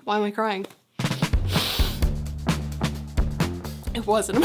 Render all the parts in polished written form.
Why am I crying? It wasn't.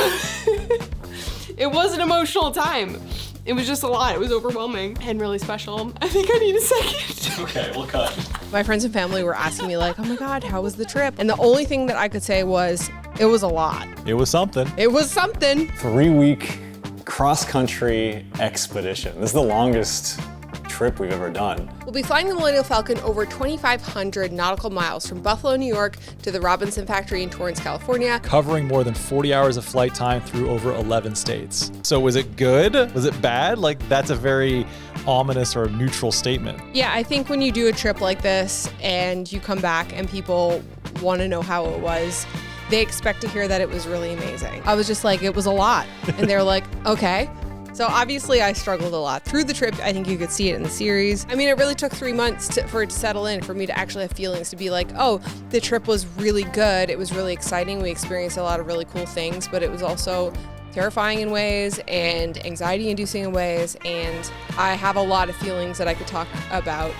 It was an emotional time. It was just a lot. It was overwhelming and really special. I think I need a second. Okay, we'll cut. My friends and family were asking me like, oh my God, how was the trip? And the only thing that I could say was, it was a lot. It was something. It was something. 3-week cross-country expedition. This is the longest trip we've ever done. We'll be flying the Millennium Falcon over 2,500 nautical miles from Buffalo, New York to the Robinson factory in Torrance, California. Covering more than 40 hours of flight time through over 11 states. So was it good? Was it bad? Like, that's a very ominous or neutral statement. Yeah, I think when you do a trip like this and you come back and people want to know how it was, they expect to hear that it was really amazing. I was just like, it was a lot. And they're like, okay. So obviously I struggled a lot through the trip. I think you could see it in the series. I mean, it really took 3 months for it to settle in, for me to actually have feelings, to be like, oh, the trip was really good. It was really exciting. We experienced a lot of really cool things, but it was also terrifying in ways and anxiety inducing in ways. And I have a lot of feelings that I could talk about.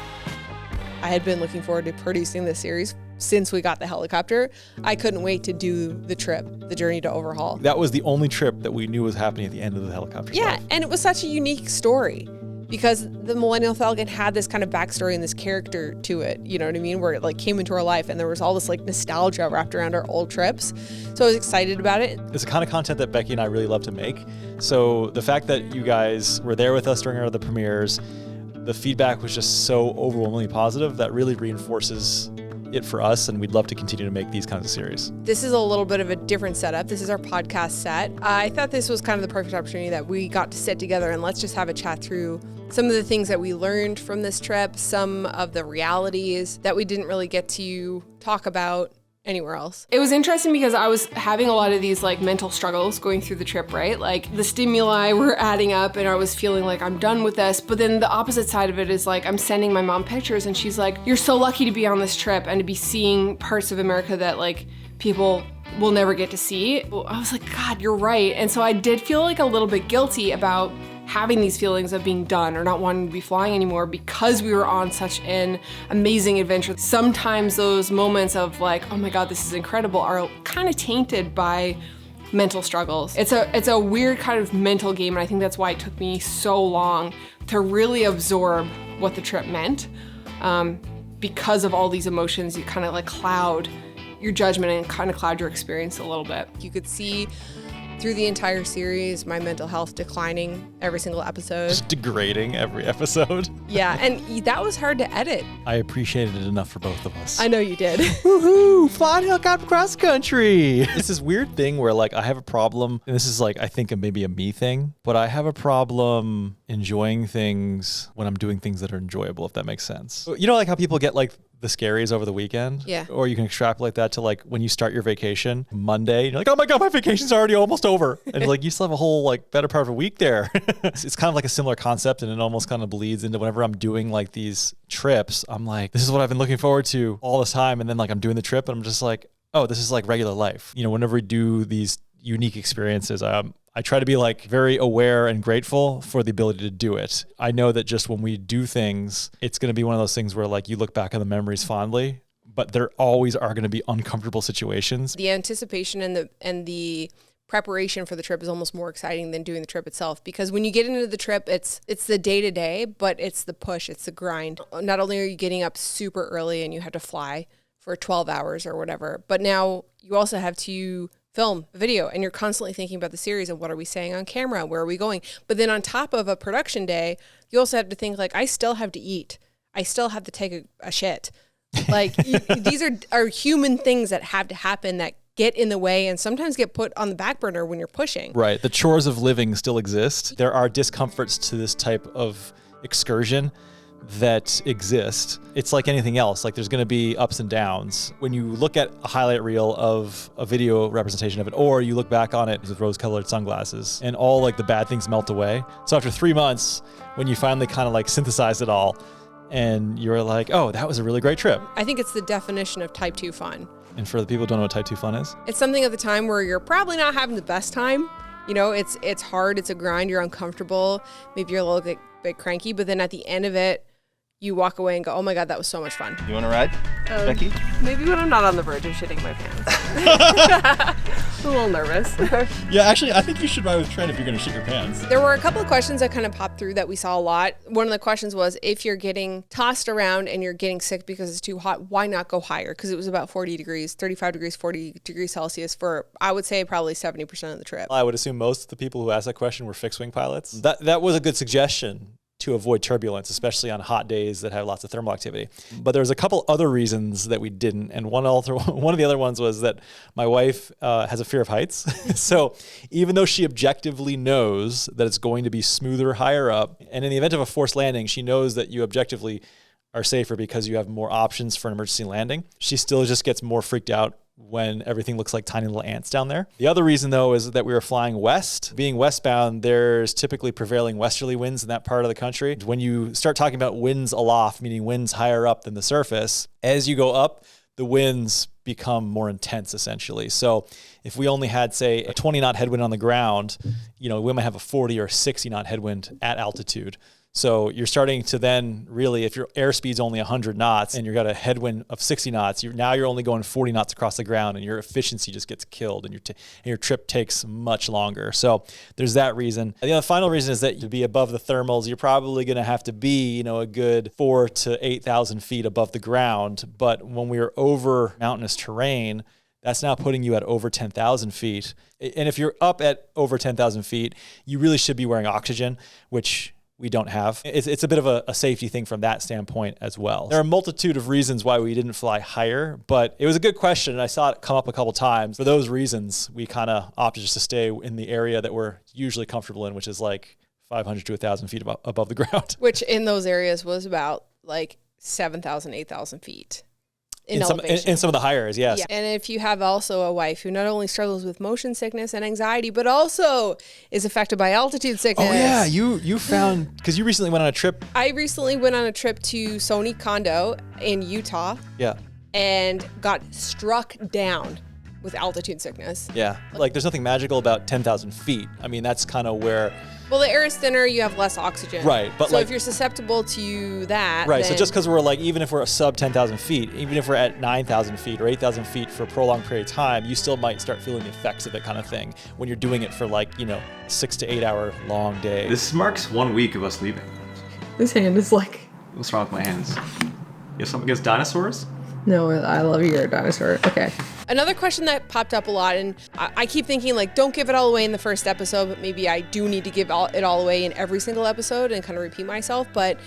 I had been looking forward to producing this series since we got the helicopter. I couldn't wait to do the trip, the journey to Overhaul. That was the only trip that we knew was happening at the end of the helicopter. Yeah, stuff. and it was such a unique story because the Millennium Falcon had this kind of backstory and this character to it, you know what I mean, where it like came into our life and there was all this like nostalgia wrapped around our old trips. So I was excited about it. It's the kind of content that Becki and I really love to make. So the fact that you guys were there with us during our other premieres, the feedback was just so overwhelmingly positive that really reinforces it for us, and we'd love to continue to make these kinds of series. This is a little bit of a different setup. This is our podcast set. I thought this was kind of the perfect opportunity that we got to sit together and let's just have a chat through some of the things that we learned from this trip, some of the realities that we didn't really get to talk about anywhere else. It was interesting because I was having a lot of these like mental struggles going through the trip, right? Like the stimuli were adding up and I was feeling like I'm done with this. But then the opposite side of it is like I'm sending my mom pictures and she's like, you're so lucky to be on this trip and to be seeing parts of America that like people will never get to see. I was like, God, you're right. And so I did feel like a little bit guilty about having these feelings of being done or not wanting to be flying anymore because we were on such an amazing adventure. Sometimes those moments of like, oh my God, this is incredible, are kind of tainted by mental struggles. It's a weird kind of mental game, and I think that's why it took me so long to really absorb what the trip meant. Because of all these emotions, you kind of like cloud your judgment and kind of cloud your experience a little bit. You could see through the entire series my mental health declining every single episode. Just degrading every episode. Yeah, and that was hard to edit. I appreciated it enough for both of us. I know you did. Woohoo! Flying helicopter cross country. It's this weird thing where like I have a problem, and this is like I think maybe a me thing, but I have a problem enjoying things when I'm doing things that are enjoyable, if that makes sense. You know, like how people get like the scaries over the weekend? Yeah. Or you can extrapolate that to like when you start your vacation Monday, you're like, oh my God, my vacation's already almost over. And like you still have a whole like better part of a week there. It's kind of like a similar concept, and it almost kind of bleeds into whenever I'm doing like these trips, I'm like, this is what I've been looking forward to all this time. And then like I'm doing the trip and I'm just like, oh, this is like regular life. You know, whenever we do these unique experiences, I try to be like very aware and grateful for the ability to do it. I know that just when we do things, it's going to be one of those things where like you look back on the memories fondly, but there always are going to be uncomfortable situations. The anticipation and the preparation for the trip is almost more exciting than doing the trip itself, because when you get into the trip, it's the day-to-day, but it's the push, it's the grind. Not only are you getting up super early and you have to fly for 12 hours or whatever, but now you also have to film a video and you're constantly thinking about the series and what are we saying on camera, where are we going? But then on top of a production day, you also have to think like, I still have to eat. I still have to take a shit. Like these are human things that have to happen that get in the way and sometimes get put on the back burner when you're pushing. Right. The chores of living still exist. There are discomforts to this type of excursion that exist. It's like anything else. Like there's going to be ups and downs. When you look at a highlight reel of a video representation of it, or you look back on it with rose-colored sunglasses and all like the bad things melt away. So after 3 months, when you finally kind of like synthesize it all and you're like, oh, that was a really great trip. I think it's the definition of type 2 fun. And for the people who don't know what type 2 fun is? It's something at the time where you're probably not having the best time. You know, it's hard, it's a grind, you're uncomfortable, maybe you're a little bit cranky, but then at the end of it, you walk away and go, oh my God, that was so much fun. You want to ride, Becki? Maybe when I'm not on the verge of shitting my pants. I'm a little nervous. Yeah, actually, I think you should ride with Trent if you're going to shit your pants. There were a couple of questions that kind of popped through that we saw a lot. One of the questions was, if you're getting tossed around and you're getting sick because it's too hot, why not go higher? Because it was about 40 degrees, 35 degrees, 40 degrees Celsius for, I would say, probably 70% of the trip. I would assume most of the people who asked that question were fixed-wing pilots. That was a good suggestion to avoid turbulence, especially on hot days that have lots of thermal activity. But there's a couple other reasons that we didn't. And one of the other ones was that my wife has a fear of heights. So even though she objectively knows that it's going to be smoother higher up, and in the event of a forced landing, she knows that you objectively are safer because you have more options for an emergency landing, she still just gets more freaked out when everything looks like tiny little ants down there. The other reason, though, is that we were flying west. Being westbound, there's typically prevailing westerly winds in that part of the country. When you start talking about winds aloft, meaning winds higher up than the surface, as you go up, the winds become more intense, essentially. So if we only had, say, a 20 knot headwind on the ground, we might have a 40 or 60 knot headwind at altitude. So you're starting to then really, if your airspeed's only 100 knots and you've got a headwind of 60 knots, now you're only going 40 knots across the ground, and your efficiency just gets killed, and your trip takes much longer. So there's that reason. And the final reason is that to be above the thermals, you're probably going to have to be, a good 4,000 to 8,000 feet above the ground. But when we are over mountainous terrain, that's now putting you at over 10,000 feet. And if you're up at over 10,000 feet, you really should be wearing oxygen, which we don't have. It's a bit of a safety thing from that standpoint as well. There are a multitude of reasons why we didn't fly higher, but it was a good question, and I saw it come up a couple times. For those reasons, we kind of opted just to stay in the area that we're usually comfortable in, which is like 500 to 1,000 feet above the ground. Which in those areas was about like 7,000, 8,000 feet. In some of the higher areas, yes. Yeah. And if you have also a wife who not only struggles with motion sickness and anxiety, but also is affected by altitude sickness. Oh yeah, you found, because you recently went on a trip. I recently went on a trip to Sony Condo in Utah. Yeah. And got struck down with altitude sickness. Yeah, like there's nothing magical about 10,000 feet. I mean, that's kind of where. Well, the air is thinner, you have less oxygen. Right, but so if you're susceptible to that, right. So just because we're even if we're a sub 10,000 feet, even if we're at 9,000 feet or 8,000 feet for a prolonged period of time, you still might start feeling the effects of it, kind of thing, when you're doing it for 6 to 8 hour long days. This marks 1 week of us leaving. This hand is like... What's wrong with my hands? You have something against dinosaurs? No, I love your dinosaur. Okay. Another question that popped up a lot, and I keep thinking, don't give it all away in the first episode, but maybe I do need to give it all away in every single episode and kind of repeat myself. But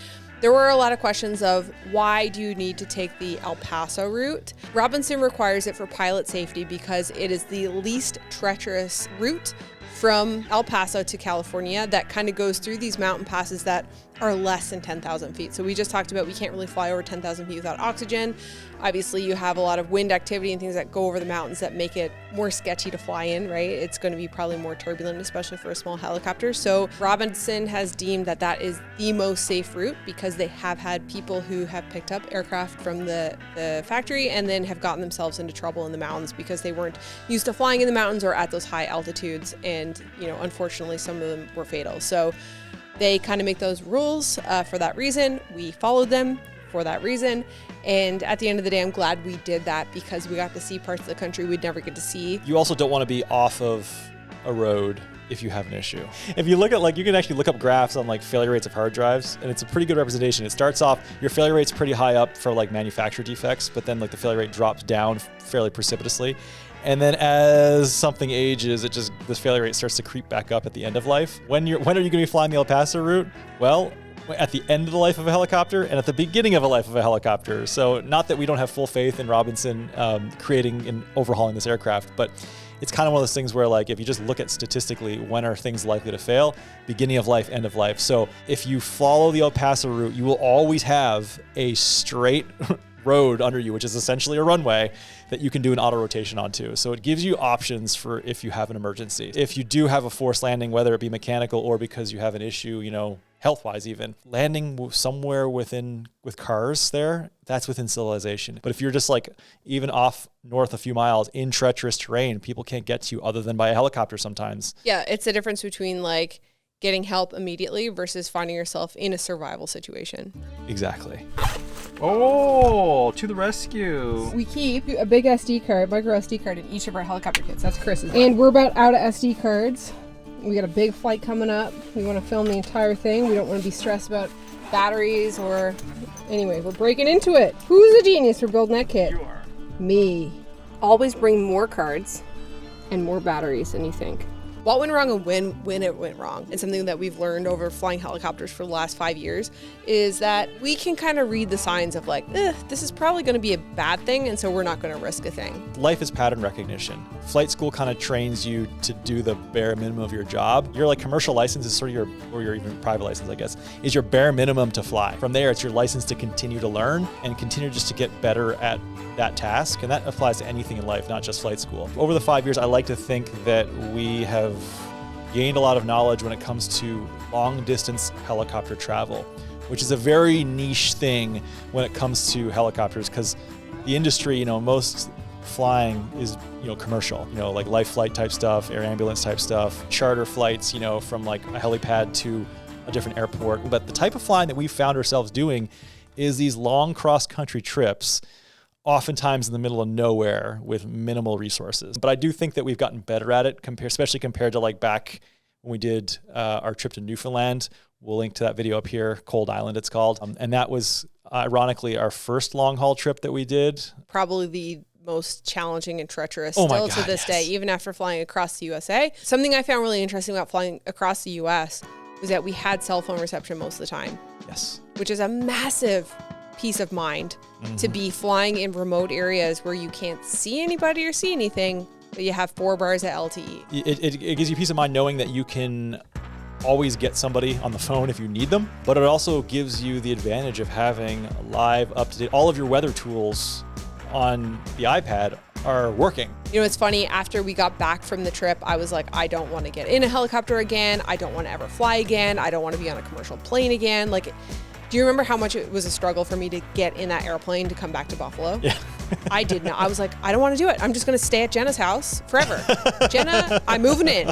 there were a lot of questions of, why do you need to take the El Paso route? Robinson requires it for pilot safety because it is the least treacherous route from El Paso to California that kind of goes through these mountain passes that are less than 10,000 feet. So we just talked about we can't really fly over 10,000 feet without oxygen. Obviously, you have a lot of wind activity and things that go over the mountains that make it more sketchy to fly in, right? It's going to be probably more turbulent, especially for a small helicopter. So Robinson has deemed that that is the most safe route because they have had people who have picked up aircraft from the factory and then have gotten themselves into trouble in the mountains because they weren't used to flying in the mountains or at those high altitudes. And, unfortunately, some of them were fatal. So they kind of make those rules for that reason. We followed them for that reason. And at the end of the day, I'm glad we did that because we got to see parts of the country we'd never get to see. You also don't want to be off of a road if you have an issue. If you look at, you can actually look up graphs on failure rates of hard drives, and it's a pretty good representation. It starts off, your failure rate's pretty high up for manufacturer defects, but then the failure rate drops down fairly precipitously. And then as something ages, this failure rate starts to creep back up at the end of life. When are you going to be flying the El Paso route? Well, at the end of the life of a helicopter and at the beginning of a life of a helicopter. So not that we don't have full faith in Robinson creating and overhauling this aircraft, but it's kind of one of those things where if you just look at statistically, when are things likely to fail? Beginning of life, end of life. So if you follow the El Paso route, you will always have a straight road under you, which is essentially a runway that you can do an auto rotation onto. So it gives you options for if you have an emergency. If you do have a forced landing, whether it be mechanical or because you have an issue, health-wise even, landing somewhere with cars there, that's within civilization. But if you're just even off north a few miles in treacherous terrain, people can't get to you other than by a helicopter sometimes. Yeah, it's the difference between getting help immediately versus finding yourself in a survival situation. Exactly. Oh, to the rescue. We keep a big SD card, micro SD card in each of our helicopter kits. That's Chris's. And we're about out of SD cards. We got a big flight coming up. We want to film the entire thing. We don't want to be stressed about batteries or... Anyway, we're breaking into it. Who's a genius for building that kit? You are. Me. Always bring more cards and more batteries than you think. What went wrong and when it went wrong, and something that we've learned over flying helicopters for the last 5 years, is that we can kind of read the signs of like, this is probably going to be a bad thing, and so we're not going to risk a thing. Life is pattern recognition. Flight school kind of trains you to do the bare minimum of your job. Your like commercial license is sort of or your even private license, I guess, is your bare minimum to fly. From there, it's your license to continue to learn and continue just to get better at that task. And that applies to anything in life, not just flight school. Over the 5 years, I like to think that we have gained a lot of knowledge when it comes to long distance helicopter travel, which is a very niche thing when it comes to helicopters, because the industry, most flying is, commercial, like life flight type stuff, air ambulance type stuff, charter flights, from like a helipad to a different airport. But the type of flying that we found ourselves doing is these long cross country trips, oftentimes in the middle of nowhere with minimal resources. But I do think that we've gotten better at it, especially compared to like back when we did our trip to Newfoundland. We'll link to that video up here, Cold Island it's called. And that was ironically our first long haul trip that we did. Probably the most challenging and treacherous Oh my still God, to this day, even after flying across the USA. Something I found really interesting about flying across the US was that we had cell phone reception most of the time. Yes. Which is a massive peace of mind to be flying in remote areas where you can't see anybody or see anything, but you have 4 bars at LTE. It gives you peace of mind knowing that you can always get somebody on the phone if you need them, but it also gives you the advantage of having live, up-to-date, all of your weather tools on the iPad are working. It's funny, after we got back from the trip, I was like, I don't want to get in a helicopter again. I don't want to ever fly again. I don't want to be on a commercial plane again. Do you remember how much it was a struggle for me to get in that airplane to come back to Buffalo? Yeah. I did not. I was like, I don't want to do it. I'm just going to stay at Jenna's house forever. Jenna, I'm moving in.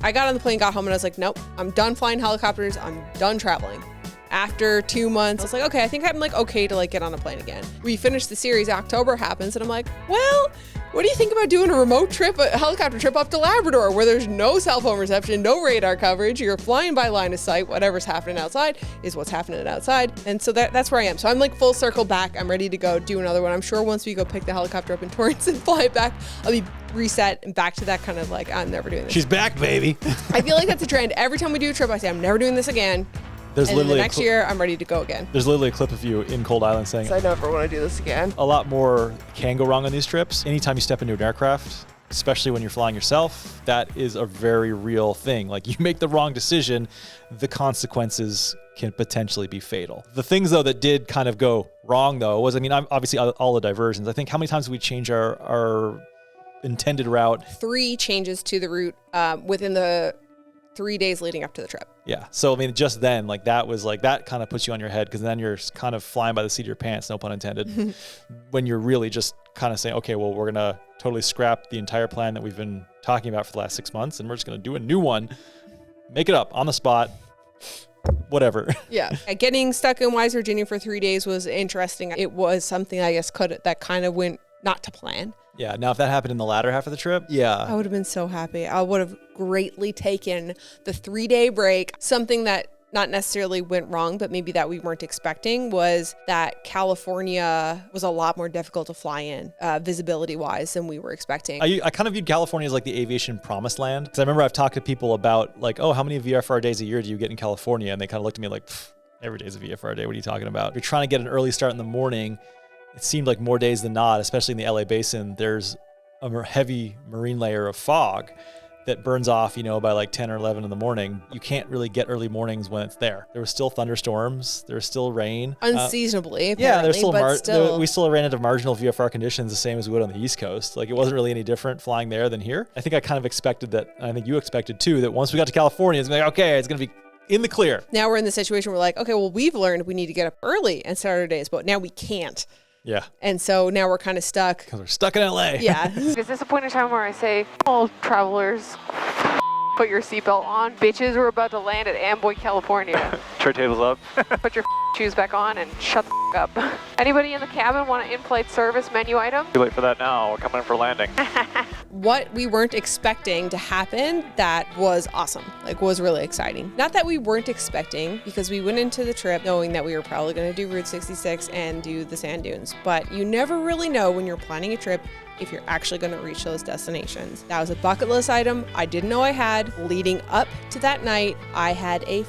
I got on the plane, got home, and I was like, nope, I'm done flying helicopters. I'm done traveling. After 2 months, I was like, okay, I think I'm okay to get on a plane again. We finished the series, October happens, and I'm like, well, what do you think about doing a remote trip, a helicopter trip up to Labrador, where there's no cell phone reception, no radar coverage, you're flying by line of sight, whatever's happening outside is what's happening outside. And so that's where I am. So I'm full circle back. I'm ready to go do another one. I'm sure once we go pick the helicopter up in Torrance and fly it back, I'll be reset and back to that kind of I'm never doing this. She's back, baby. I feel like that's a trend. Every time we do a trip, I say, I'm never doing this again. There's and then the literally next year, I'm ready to go again. There's literally a clip of you in Cold Island saying, I never want to do this again. a lot more can go wrong on these trips. Anytime you step into an aircraft, especially when you're flying yourself, that is a very real thing. You make the wrong decision, the consequences can potentially be fatal. The things though that did kind of go wrong though was, obviously all the diversions. I think how many times did we change our intended route? 3 changes to the route within the 3 days leading up to the trip. Yeah. So, just then, that kind of puts you on your head, because then you're kind of flying by the seat of your pants, no pun intended, when you're really just kind of saying, okay, well, we're going to totally scrap the entire plan that we've been talking about for the last 6 months, and we're just going to do a new one, make it up on the spot, whatever. Yeah. Getting stuck in Wise, Virginia for 3 days was interesting. It was something I guess that kind of went not to plan. Yeah. Now, if that happened in the latter half of the trip, I would have been so happy. I would have greatly taken the 3-day break. Something that not necessarily went wrong, but maybe that we weren't expecting, was that California was a lot more difficult to fly in, visibility wise, than we were expecting. I kind of viewed California as the aviation promised land. Because I remember I've talked to people about oh, how many VFR days a year do you get in California? And they kind of looked at me every day's a VFR day. What are you talking about? If you're trying to get an early start in the morning, it seemed like more days than not, especially in the LA basin, there's a heavy marine layer of fog that burns off, by 10 or 11 in the morning. You can't really get early mornings when it's there. There were still thunderstorms. There was still rain. Unseasonably, apparently, yeah, there's still but we still ran into marginal VFR conditions the same as we would on the East Coast. It wasn't really any different flying there than here. I think I kind of expected that, and I think you expected too, that once we got to California, it's okay, it's going to be in the clear. Now we're in the situation where okay, well, we've learned we need to get up early and start our days, but now we can't. Yeah. And so now we're kind of stuck. Because we're stuck in LA. Yeah. Is this a point in time where I say, all travelers, Put your seatbelt on. Bitches, we're about to land at Amboy, California. Turntables up. Put your shoes back on and shut the up. Anybody in the cabin want an in-flight service menu item? Too late for that now. We're coming in for landing. What we weren't expecting to happen, that was awesome. Like, was really exciting. Not that we weren't expecting, because we went into the trip knowing that we were probably going to do Route 66 and do the sand dunes. But you never really know when you're planning a trip if you're actually going to reach those destinations. That was a bucket list item I didn't know I had. Leading up to that night, I had a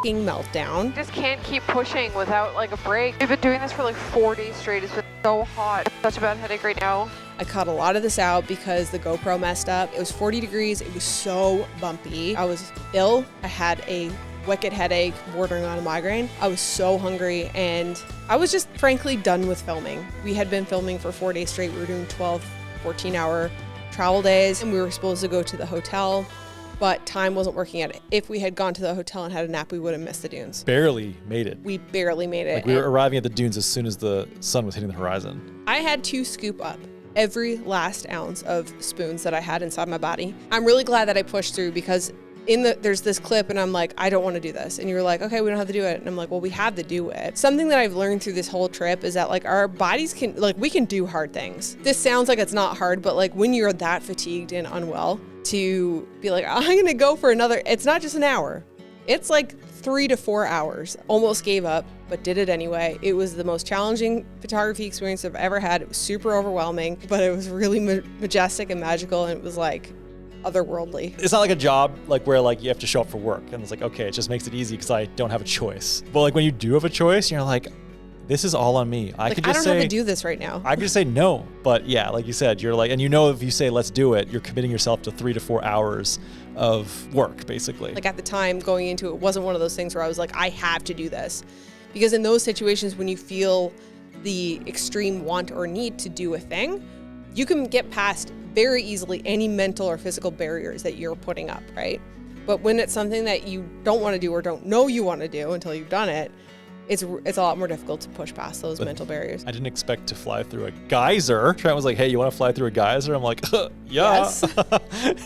meltdown. Just can't keep pushing without like a break. We've been doing this for like 4 days straight. It's been so hot. Such a bad headache right now. I cut a lot of this out because the GoPro messed up. It was 40 degrees. It was so bumpy. I was ill. I had a wicked headache bordering on a migraine. I was so hungry and I was just frankly done with filming. We had been filming for 4 days straight. We were doing 12, 14-hour travel days and we were supposed to go to the hotel, but time wasn't working at it. If we had gone to the hotel and had a nap, we would have missed the dunes. Barely made it. We barely made it. Like we were arriving at the dunes as soon as the sun was hitting the horizon. I had to scoop up every last ounce of spoons that I had inside my body. I'm really glad that I pushed through because there's this clip and I'm like, I don't want to do this. And you're like, okay, we don't have to do it. And I'm like, well, we have to do it. Something that I've learned through this whole trip is that like our bodies can, like we can do hard things. This sounds like it's not hard, but like when you're that fatigued and unwell to be like, I'm going to go for another, it's not just an hour. It's like 3 to 4 hours. Almost gave up, but did it anyway. It was the most challenging photography experience I've ever had. It was super overwhelming, but it was really majestic and magical. And it was like otherworldly. It's not like a job like where like you have to show up for work and it's like, okay, it just makes it easy because I don't have a choice. But like when you do have a choice, you're like, this is all on me. I could just say, I don't have to do this right now. I could just say no. But yeah, like you said, you're like, and you know, if you say, let's do it, you're committing yourself to 3 to 4 hours of work, basically. Like at the time going into it, wasn't one of those things where I was like, I have to do this. Because in those situations when you feel the extreme want or need to do a thing, you can get past very easily any mental or physical barriers that you're putting up, right? But when it's something that you don't want to do or don't know you want to do until you've done it, it's a lot more difficult to push past those mental barriers. I didn't expect to fly through a geyser. Trent was like, hey, you want to fly through a geyser? I'm like, yeah. Yes.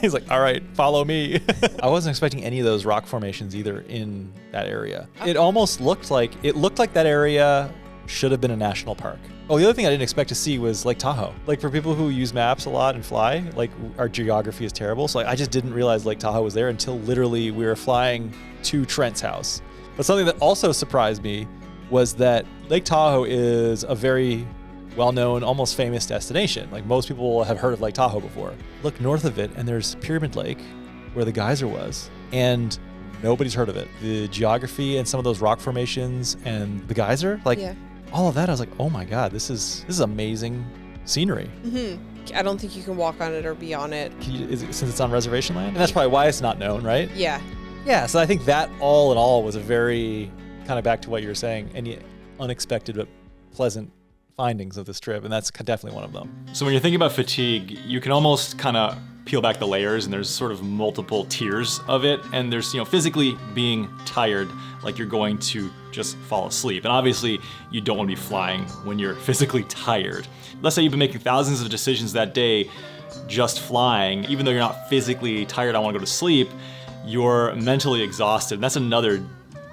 He's like, all right, follow me. I wasn't expecting any of those rock formations either in that area. It almost looked like that area should have been a national park. Oh, the other thing I didn't expect to see was Lake Tahoe. Like for people who use maps a lot and fly, like our geography is terrible. So like, I just didn't realize Lake Tahoe was there until literally we were flying to Trent's house. But something that also surprised me was that Lake Tahoe is a very well-known, almost famous destination. Like most people have heard of Lake Tahoe before. Look north of it and there's Pyramid Lake where the geyser was and nobody's heard of it. The geography and some of those rock formations and the geyser, like all of that, I was like, oh my God, this is amazing scenery. Mm-hmm. I don't think you can walk on it or be on it. Since it's on reservation land? And that's probably why it's not known, right? Yeah. Yeah, so I think that all in all was a very, kind of back to what you were saying, any unexpected but pleasant findings of this trip, and that's definitely one of them. So when you're thinking about fatigue, you can almost kind of peel back the layers and there's sort of multiple tiers of it. And there's, physically being tired, like you're going to just fall asleep. And obviously you don't want to be flying when you're physically tired. Let's say you've been making thousands of decisions that day just flying, even though you're not physically tired, I want to go to sleep, you're mentally exhausted. And that's another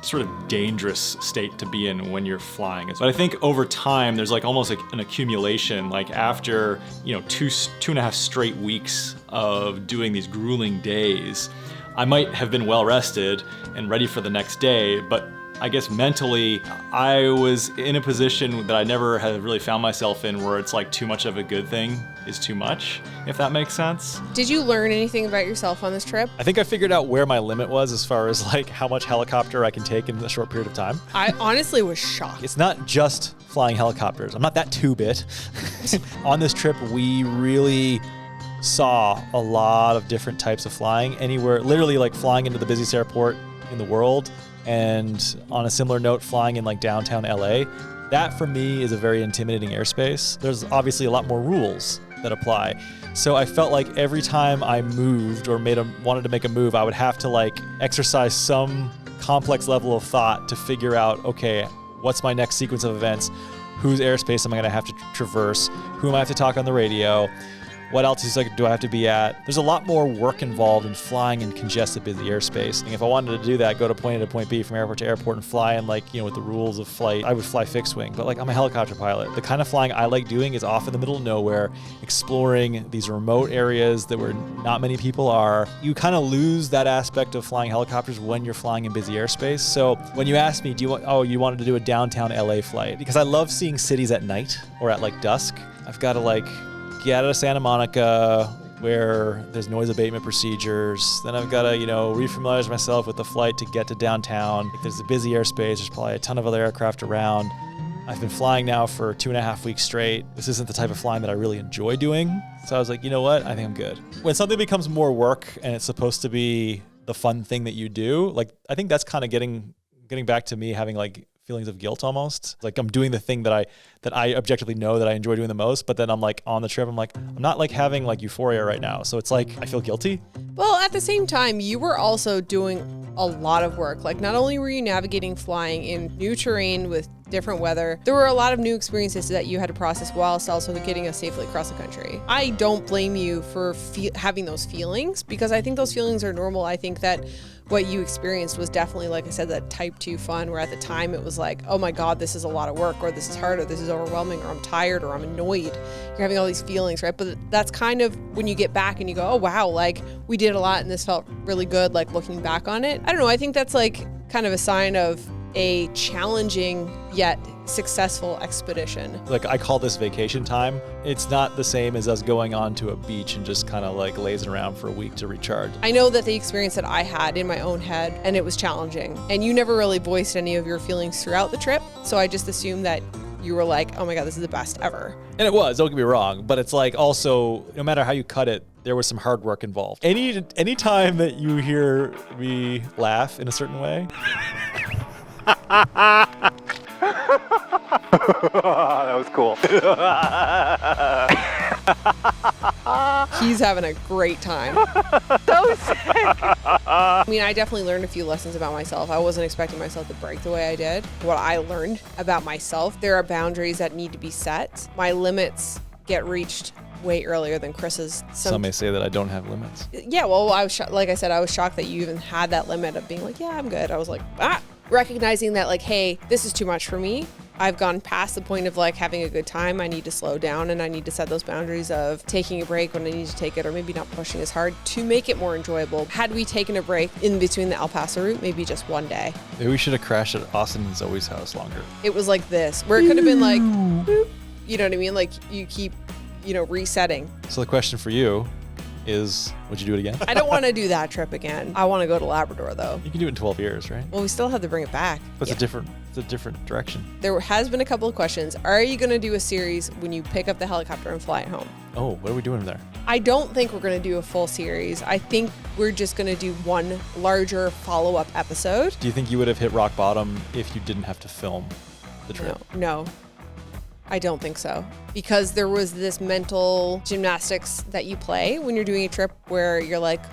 sort of dangerous state to be in when you're flying. But I think over time, there's like almost like an accumulation, like after, 2.5 straight weeks of doing these grueling days, I might have been well rested and ready for the next day, but I guess mentally, I was in a position that I never had really found myself in where it's like too much of a good thing is too much, if that makes sense. Did you learn anything about yourself on this trip? I think I figured out where my limit was as far as like how much helicopter I can take in a short period of time. I honestly was shocked. It's not just flying helicopters. I'm not that two-bit. On this trip, we really saw a lot of different types of flying, anywhere, literally like flying into the busiest airport in the world. And on a similar note, flying in like downtown LA, that for me is a very intimidating airspace. There's obviously a lot more rules that apply. So I felt like every time I moved or wanted to make a move, I would have to like exercise some complex level of thought to figure out, okay, what's my next sequence of events? Whose airspace am I gonna have to traverse? Who am I have to talk on the radio? What else is like, do I have to be at? There's a lot more work involved in flying in congested, busy airspace. And if I wanted to do that, go to point A to point B from airport to airport and fly in like, with the rules of flight, I would fly fixed wing. But like, I'm a helicopter pilot. The kind of flying I like doing is off in the middle of nowhere, exploring these remote areas that where not many people are. You kind of lose that aspect of flying helicopters when you're flying in busy airspace. So when you ask me, you wanted to do a downtown LA flight? Because I love seeing cities at night or at like dusk. I've got to like get out of Santa Monica where there's noise abatement procedures. Then I've got to, refamiliarize myself with the flight to get to downtown. Like, there's a busy airspace. There's probably a ton of other aircraft around. I've been flying now for 2.5 weeks straight. This isn't the type of flying that I really enjoy doing. So I was like, you know what? I think I'm good. When something becomes more work and it's supposed to be the fun thing that you do, like, I think that's kind of getting back to me having like feelings of guilt almost. Like I'm doing the thing that I objectively know that I enjoy doing the most, but then I'm like on the trip, I'm not like having like euphoria right now. So it's like, I feel guilty. Well, at the same time, you were also doing a lot of work. Like not only were you navigating flying in new terrain with different weather, there were a lot of new experiences that you had to process whilst also getting us safely across the country. I don't blame you for having those feelings because I think those feelings are normal. I think that what you experienced was definitely, like I said, that type 2 fun where at the time it was like, oh my God, this is a lot of work, or this is hard, or this is overwhelming, or I'm tired, or I'm annoyed. You're having all these feelings, right? But that's kind of when you get back and you go, oh wow, like we did a lot and this felt really good, like looking back on it. I don't know, I think that's like kind of a sign of a challenging yet successful expedition. Like I call this vacation time. It's not the same as us going on to a beach and just kind of like lazing around for a week to recharge. I know that the experience that I had in my own head, and it was challenging, and you never really voiced any of your feelings throughout the trip. So I just assumed that you were like, oh my God, this is the best ever. And it was, don't get me wrong, but it's like also, no matter how you cut it, there was some hard work involved. Any time that you hear me laugh in a certain way, that was cool. He's having a great time. So sick. I mean, I definitely learned a few lessons about myself. I wasn't expecting myself to break the way I did. What I learned about myself, there are boundaries that need to be set. My limits get reached way earlier than Chris's. Some may say that I don't have limits. Yeah, well, I was like I said, I was shocked that you even had that limit of being like, yeah, I'm good. I was like, recognizing that like, hey, this is too much for me. I've gone past the point of like having a good time. I need to slow down and I need to set those boundaries of taking a break when I need to take it, or maybe not pushing as hard to make it more enjoyable. Had we taken a break in between the El Paso route, maybe just one day. Maybe we should have crashed at Austin and Zoe's house longer. It was like this, where it could have been like, boop, you know what I mean? Like you keep, resetting. So the question for you is, would you do it again? I don't want to do that trip again. I want to go to Labrador though. You can do it in 12 years, right? Well, we still have to bring it back. But it's a different direction. There has been a couple of questions. Are you going to do a series when you pick up the helicopter and fly it home? Oh, what are we doing there? I don't think we're going to do a full series. I think we're just going to do one larger follow-up episode. Do you think you would have hit rock bottom if you didn't have to film the trip? No. I don't think so. Because there was this mental gymnastics that you play when you're doing a trip where you're like,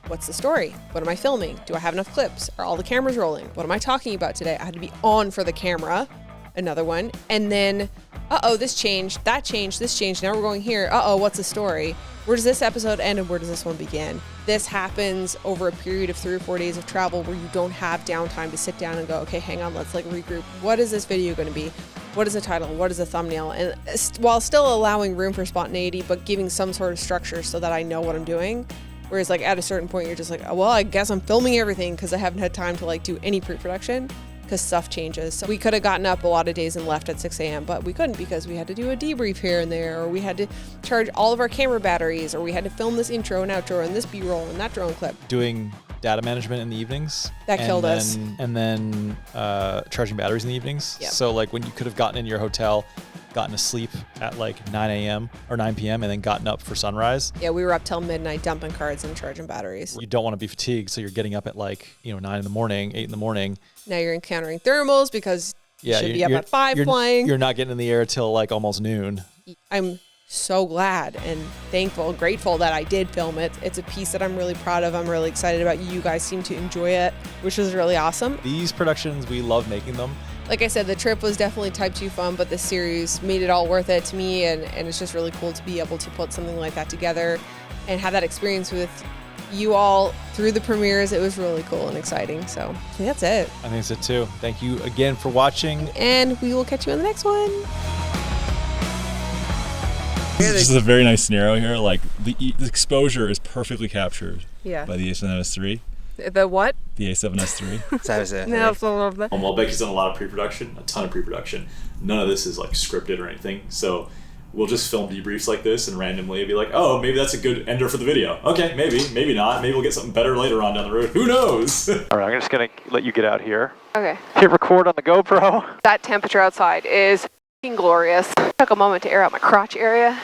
what's the story? What am I filming? Do I have enough clips? Are all the cameras rolling? What am I talking about today? I had to be on for the camera. Another one. And then, this changed, that changed, this changed. Now we're going here. What's the story? Where does this episode end and where does this one begin? This happens over a period of 3 or 4 days of travel where you don't have downtime to sit down and go, okay, hang on, let's like regroup. What is this video going to be? What is the title? What is the thumbnail? And while still allowing room for spontaneity, but giving some sort of structure so that I know what I'm doing. Whereas like at a certain point, you're just like, well, I guess I'm filming everything because I haven't had time to like do any pre-production because stuff changes. So we could have gotten up a lot of days and left at 6 a.m., but we couldn't because we had to do a debrief here and there, or we had to charge all of our camera batteries, or we had to film this intro and outro and this B-roll and that drone clip. Doing data management in the evenings. That killed us. And then charging batteries in the evenings. Yep. So like when you could have gotten into your hotel, gotten to sleep at like 9 a.m. or 9 p.m. and then gotten up for sunrise. Yeah, we were up till midnight dumping cards and charging batteries. You don't want to be fatigued, so you're getting up at like 9 in the morning, 8 in the morning. Now you're encountering thermals because you should be up at 5 flying. You're not getting in the air till like almost noon. I'm so glad and thankful, grateful that I did film it. It's a piece that I'm really proud of. I'm really excited about. You guys seem to enjoy it, which is really awesome. These productions, we love making them. Like I said, the trip was definitely type 2 fun, but this series made it all worth it to me, and it's just really cool to be able to put something like that together and have that experience with you all through the premieres. It was really cool and exciting. So I think that's it. I think so too. Thank you again for watching. And we will catch you on the next one. This is a very nice scenario here. Like the exposure is perfectly captured Yeah. by the A7S3. The what? The A7S3. While Becky's done a lot of pre-production, a ton of pre-production, none of this is like scripted or anything. So we'll just film debriefs like this and randomly be like, oh, maybe that's a good ender for the video. Okay, maybe not. Maybe we'll get something better later on down the road. Who knows? All right, I'm just gonna let you get out here. Okay. Hit record on the GoPro. That temperature outside is f***ing glorious. Took a moment to air out my crotch area.